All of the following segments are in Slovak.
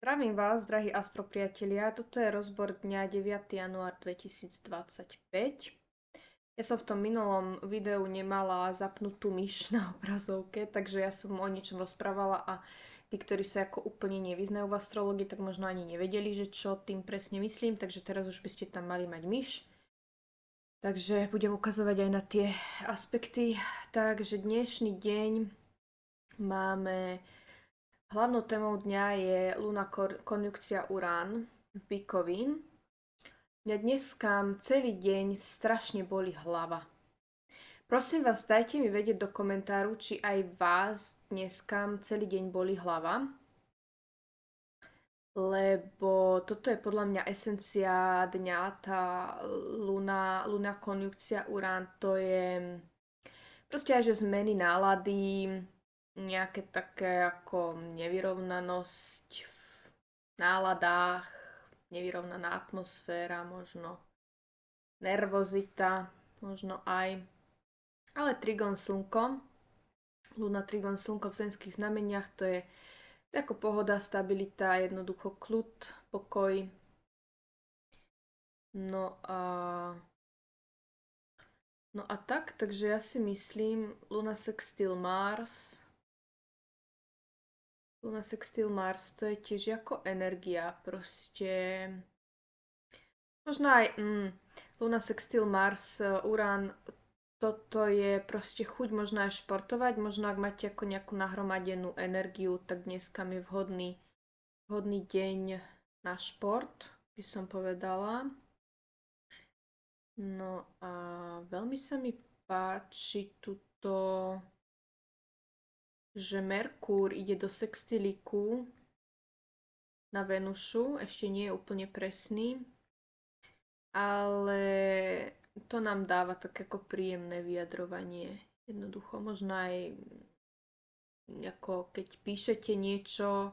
Zdravím vás, drahí astropriatelia. Toto je rozbor dňa 9. január 2025. Ja som v tom minulom videu nemala zapnutú myš na obrazovke, takže ja som o niečom rozprávala a tí, ktorí sa ako úplne nevyznajú v astrológii, tak možno ani nevedeli, že čo tým presne myslím, takže teraz už by ste tam mali mať myš. Takže budem ukazovať aj na tie aspekty. Takže dnešný deň máme. Hlavnou témou dňa je Luna konjunkcia Urán v Bykovi. Mňa dneska celý deň strašne boli hlava. Prosím vás, dajte mi vedieť do komentáru, či aj vás dneska celý deň boli hlava. Lebo toto je podľa mňa esencia dňa, tá Luna konjunkcia Urán, to je proste aj, že zmeny nálady, nejaké také ako nevyrovnanosť v náladách, nevyrovnaná atmosféra, možno nervozita, možno aj. Ale trigon slnko, Luna trigon slnko v zemských znameniach, to je ako pohoda, stabilita, jednoducho kľud, pokoj. No a No a tak, takže ja si myslím Luna sextil Mars. Luna sextil Mars to je tiež ako energia, proste. Možno aj Luna sextil Mars, Urán, toto je proste chuť možno aj športovať, možno ak máte ako nejakú nahromadenú energiu, tak dneska je vhodný deň na šport, by som povedala. No a veľmi sa mi páči tuto, že Merkúr ide do sextiliku na Venušu, ešte nie je úplne presný, ale to nám dáva tak ako príjemné vyjadrovanie. Jednoducho, možno aj ako keď píšete niečo,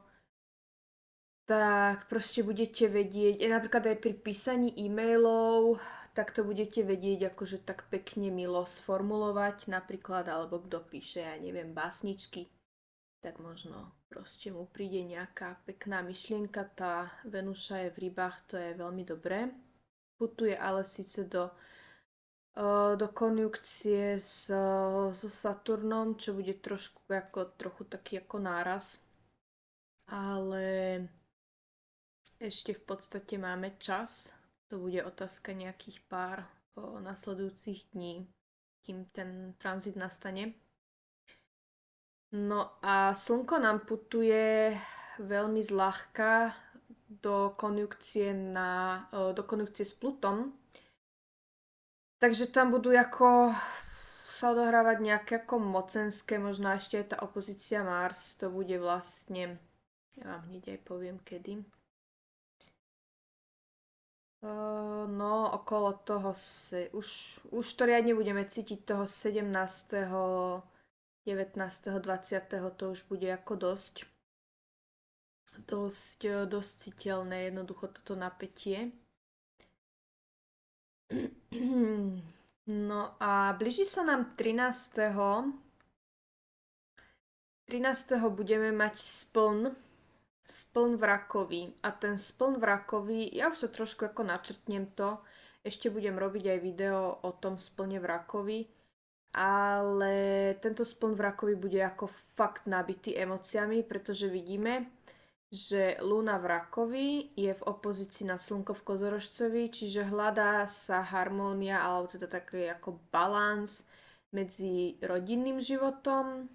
tak proste budete vedieť, napríklad aj pri písaní e-mailov, tak to budete vedieť akože tak pekne milo sformulovať napríklad, alebo kto píše, ja neviem, básničky, tak možno proste mu príde nejaká pekná myšlienka, tá Venuša je v rybách, to je veľmi dobré. Putuje ale síce do konjunkcie so Saturnom, čo bude trochu taký ako náraz, ale ešte v podstate máme čas. To bude otázka nejakých pár nasledujúcich dní, kým ten tranzit nastane. No a Slnko nám putuje veľmi zľahka do konjunkcie s Plutom. Takže tam budú ako sa odohrávať nejaké ako mocenské, možno ešte aj tá opozícia Mars, to bude vlastne, ja vám hneď aj poviem kedy. No, okolo toho už to riadne budeme cítiť toho 17., 19., 20., to už bude ako dosť citeľné, jednoducho toto napätie. No a blíži sa nám 13. 13. budeme mať spln v Rakovi. A ten spln v Rakovi, ja už sa trošku ako načrtnem to, ešte budem robiť aj video o tom splne v Rakovi, ale tento spln v Rakovi bude ako fakt nabitý emóciami, pretože vidíme, že Luna v Rakovi je v opozícii na Slnko v Kozorožcovi, čiže hľadá sa harmónia, alebo teda taký ako balans medzi rodinným životom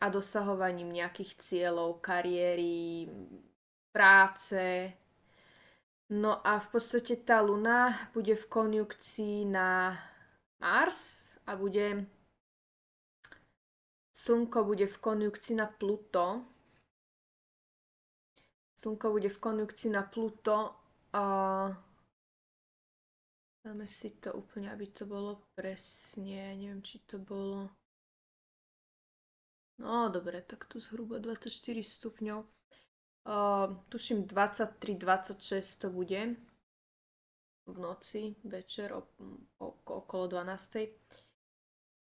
a dosahovaním nejakých cieľov, kariéry, práce. No a v podstate tá Luna bude v konjunkcii na Mars a Slnko bude v konjunkcii na Pluto. Slnko bude v konjunkcii na Pluto a dáme si to úplne, aby to bolo presne, neviem, či to bolo. No dobre, tak to zhruba 24 stupňov. Tuším 23-26 to bude v noci, večer okolo 12.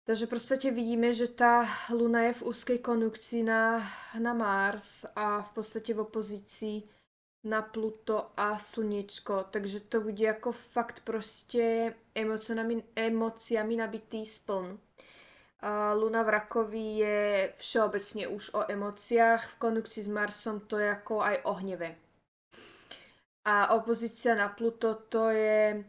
Takže v podstate vidíme, že tá Luna je v úzkej konjunkcii na Mars a v podstate v opozícii na Pluto a Slniečko, takže to bude jako fakt prostě emociami nabitý spln. A Luna v Rakovi je všeobecně už o emociách, v konjunkci s Marsom to je jako aj o hněve. A opozícia na Pluto to je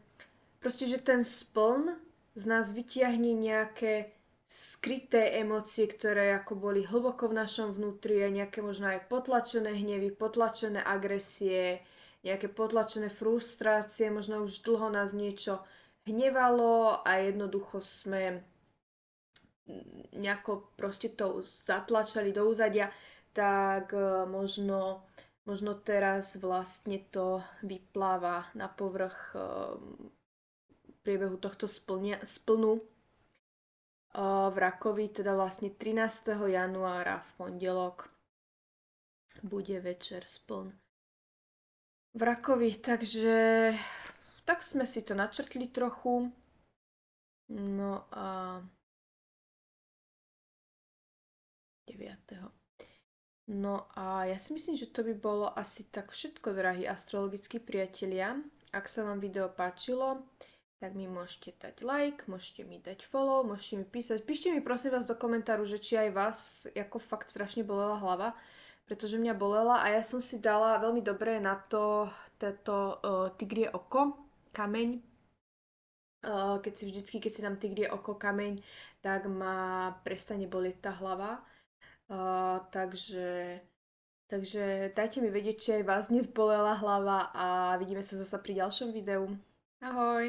prostě, že ten spln z nás vytiahne nejaké skryté emócie, ktoré ako boli hlboko v našom vnútri, a nejaké možno aj potlačené hnevy, potlačené agresie, nejaké potlačené frustrácie, možno už dlho nás niečo hnevalo a jednoducho sme nejako proste to zatlačali do úzadia, tak možno teraz vlastne to vypláva na povrch v priebehu tohto splnu v Rakovi, teda vlastne 13. januára v pondelok bude večer spln v Rakovi, takže tak sme si to načrtli trochu. No a 9. No a ja si myslím, že to by bolo asi tak všetko, drahí astrologickí priatelia. Ak sa vám video páčilo, tak mi môžete dať like, môžete mi dať follow, môžete mi písať. Píšte mi prosím vás do komentáru, že či aj vás ako fakt strašne bolela hlava, pretože mňa bolela a ja som si dala veľmi dobré na to tigrie oko, kameň. Keď si dám tigrie oko, kameň, tak ma prestane bolieť tá hlava. Takže dajte mi vedieť, či aj vás dnes bolela hlava a vidíme sa zasa pri ďalšom videu. Ahoj!